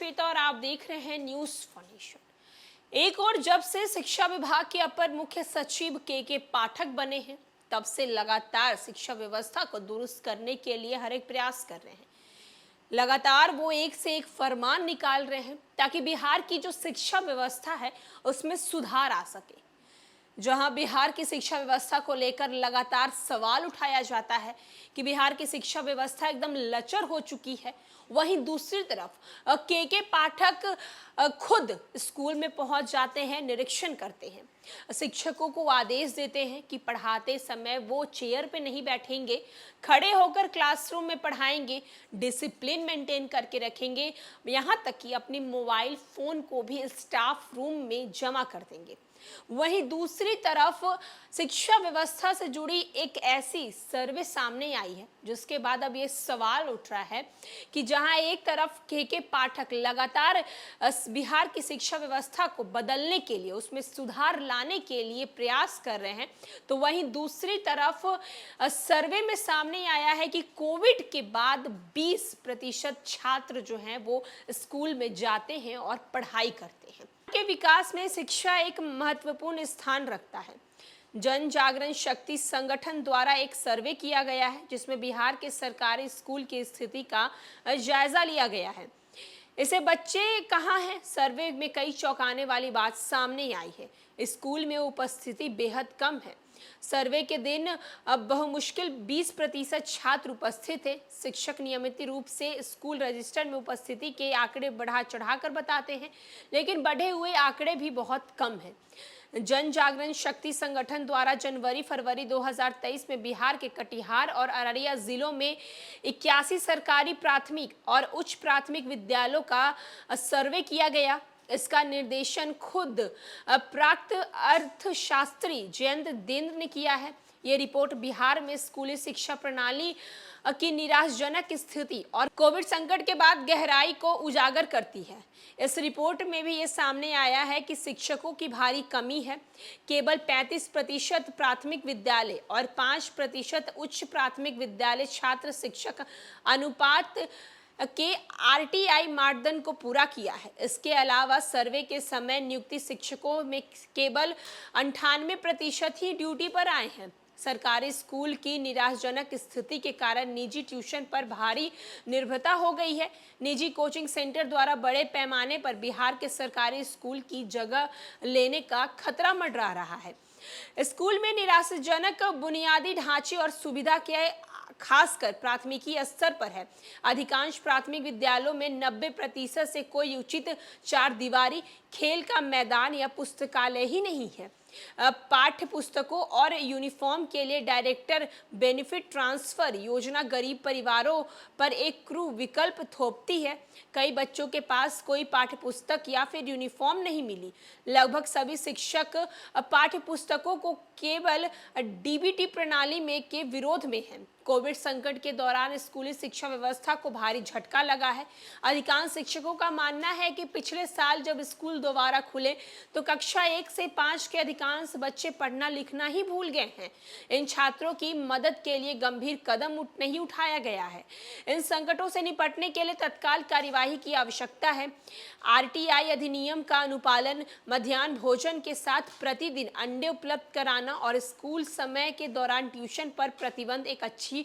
श्वेता और आप देख रहे हैं न्यूज फॉर नेशन। एक और जब से शिक्षा विभाग के अपर मुख्य सचिव के पाठक बने हैं, तब से लगातार शिक्षा व्यवस्था को दुरुस्त करने के लिए हर एक प्रयास कर रहे हैं। लगातार वो एक से एक फरमान निकाल रहे हैं ताकि बिहार की जो शिक्षा व्यवस्था है उसमें सुधार आ सके। जहां बिहार की शिक्षा व्यवस्था को लेकर लगातार सवाल उठाया जाता है कि बिहार की शिक्षा व्यवस्था एकदम लचर हो चुकी है, वहीं दूसरी तरफ के पाठक खुद स्कूल में पहुंच जाते हैं, निरीक्षण करते हैं, शिक्षकों को आदेश देते हैं कि पढ़ाते समय वो चेयर पे नहीं बैठेंगे, खड़े होकर क्लासरूम में पढ़ाएंगे, डिसिप्लिन मेंटेन करके रखेंगे, यहाँ तक कि अपनी मोबाइल फोन को भी स्टाफ रूम में जमा कर देंगे। वहीं दूसरी तरफ शिक्षा व्यवस्था से जुड़ी एक ऐसी सर्वे सामने आई है जिसके बाद अब ये सवाल उठ रहा है कि जहां एक तरफ के पाठक लगातार बिहार की शिक्षा व्यवस्था को बदलने के लिए, उसमें सुधार लाने के लिए प्रयास कर रहे हैं, तो वहीं दूसरी तरफ सर्वे में सामने आया है कि कोविड के बाद 20% छात्र जो हैं वो स्कूल में जाते हैं और पढ़ाई करते हैं। के विकास में शिक्षा एक महत्वपूर्ण स्थान रखता है। जन जागरण शक्ति संगठन द्वारा एक सर्वे किया गया है जिसमें बिहार के सरकारी स्कूल की स्थिति का जायजा लिया गया है। इसे बच्चे कहाँ हैं? सर्वे में कई चौंकाने वाली बात सामने आई है। स्कूल में उपस्थिति बेहद कम है। सर्वे के दिन अब बहुमुश्किल 20% छात्र उपस्थित थे। शिक्षक नियमित रूप से स्कूल रजिस्टर में उपस्थिति के आंकड़े बढ़ा चढ़ाकर बताते हैं, लेकिन बढ़े हुए आंकड़े भी बहुत कम हैं। जन जागरण शक्ति संगठन द्वारा जनवरी-फरवरी 2023 में बिहार के कटिहार और अररिया जिलों में 81 सरकारी प्राथमिक और उच्च प्राथमिक विद्यालयों का सर्वे किया गया। इसका निर्देशन खुद प्राक्त अर्थशास्त्री जयंत देन्द्र ने किया है। ये रिपोर्ट बिहार में स्कूली शिक्षा प्रणाली की निराशाजनक स्थिति और कोविड संकट के बाद गहराई को उजागर करती है। इस रिपोर्ट में भी ये सामने आया है कि शिक्षकों की भारी कमी है। केवल 35% प्राथमिक विद्यालय और 5% उच्च प्राथमिक विद्यालय छात्र शिक्षक अनुपात के आरटीआई मानदंड को पूरा किया है। इसके अलावा सर्वे के समय नियुक्ति शिक्षकों में केवल 98% ही ड्यूटी पर आए हैं। सरकारी स्कूल की निराशाजनक स्थिति के कारण निजी ट्यूशन पर भारी निर्भरता हो गई है। निजी कोचिंग सेंटर द्वारा बड़े पैमाने पर बिहार के सरकारी स्कूल की जगह लेने का खतरा मंडरा रहा है। स्कूल में निराशाजनक बुनियादी ढांचे और सुविधा के खासकर प्राथमिकी स्तर पर है। अधिकांश प्राथमिक विद्यालयों में 90% से कोई उचित चार दीवारी, खेल का मैदान या पुस्तकालय ही नहीं है। पाठ्य पुस्तकों और यूनिफॉर्म के लिए डायरेक्टर बेनिफिट ट्रांसफर योजना गरीब परिवारों पर एक क्रूर विकल्प थोपती है। कई बच्चों के पास कोई पाठ्य पुस्तक या फिर यूनिफॉर्म नहीं मिली। लगभग सभी शिक्षक पाठ्य पुस्तकों को केवल डीबीटी प्रणाली में के विरोध में हैं। कोविड संकट के दौरान स्कूली शिक्षा व्यवस्था को भारी झटका लगा है। अधिकांश शिक्षकों का मानना है कि पिछले साल जब स्कूल दोबारा खुले तो कक्षा 1 से 5 के अधिकांश बच्चे पढ़ना लिखना ही भूल गए हैं। इन छात्रों की मदद के लिए गंभीर कदम नहीं उठाया गया है। इन संकटों से निपटने के लिए तत्काल कार्यवाही की आवश्यकता है। आरटीआई अधिनियम का अनुपालन, मध्याह्न भोजन के साथ प्रतिदिन अंडे उपलब्ध कराना और स्कूल समय के दौरान ट्यूशन पर प्रतिबंध एक अच्छी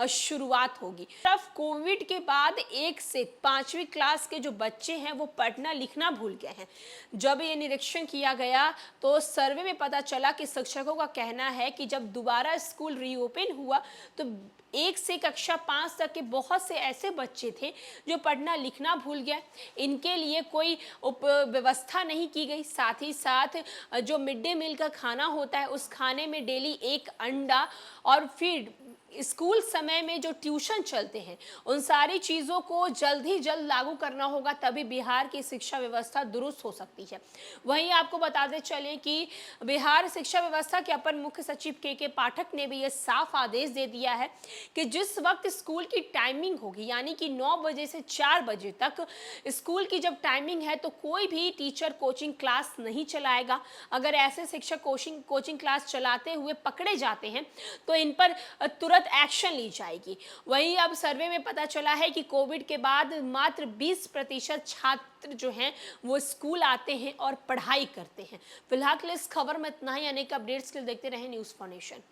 शुरुआत होगी। तरफ कोविड के बाद 1 से 5वीं क्लास के जो बच्चे हैं वो पढ़ना लिखना भूल गए हैं। जब ये निरीक्षण किया गया तो सर्वे में पता चला कि शिक्षकों का कहना है कि जब दोबारा स्कूल रीओपन हुआ तो 1 से कक्षा 5 तक के बहुत से ऐसे बच्चे थे जो पढ़ना लिखना भूल गए। इनके लिए कोई व्यवस्था नहीं की गई। साथ ही साथ जो मिड डे मील का खाना होता है उस खाने में डेली 1 अंडा और फिर स्कूल समय में जो ट्यूशन चलते हैं उन सारी चीज़ों को जल्द ही जल्द लागू करना होगा, तभी बिहार की शिक्षा व्यवस्था दुरुस्त हो सकती है। वहीं आपको बताते चलें कि बिहार शिक्षा व्यवस्था के अपर मुख्य सचिव के पाठक ने भी ये साफ आदेश दे दिया है कि जिस वक्त स्कूल की टाइमिंग होगी, यानी कि 9 बजे से 4 बजे तक स्कूल की जब टाइमिंग है तो कोई भी टीचर कोचिंग क्लास नहीं चलाएगा। अगर ऐसे शिक्षक कोचिंग क्लास चलाते हुए पकड़े जाते हैं तो इन पर तुरंत तुरंत एक्शन ली जाएगी। वहीं अब सर्वे में पता चला है कि कोविड के बाद मात्र 20% छात्र जो हैं वो स्कूल आते हैं और पढ़ाई करते हैं। फिलहाल के लिए इस खबर में इतना ही। अनेक अपडेट्स के लिए देखते रहें न्यूज़ फॉर नेशन।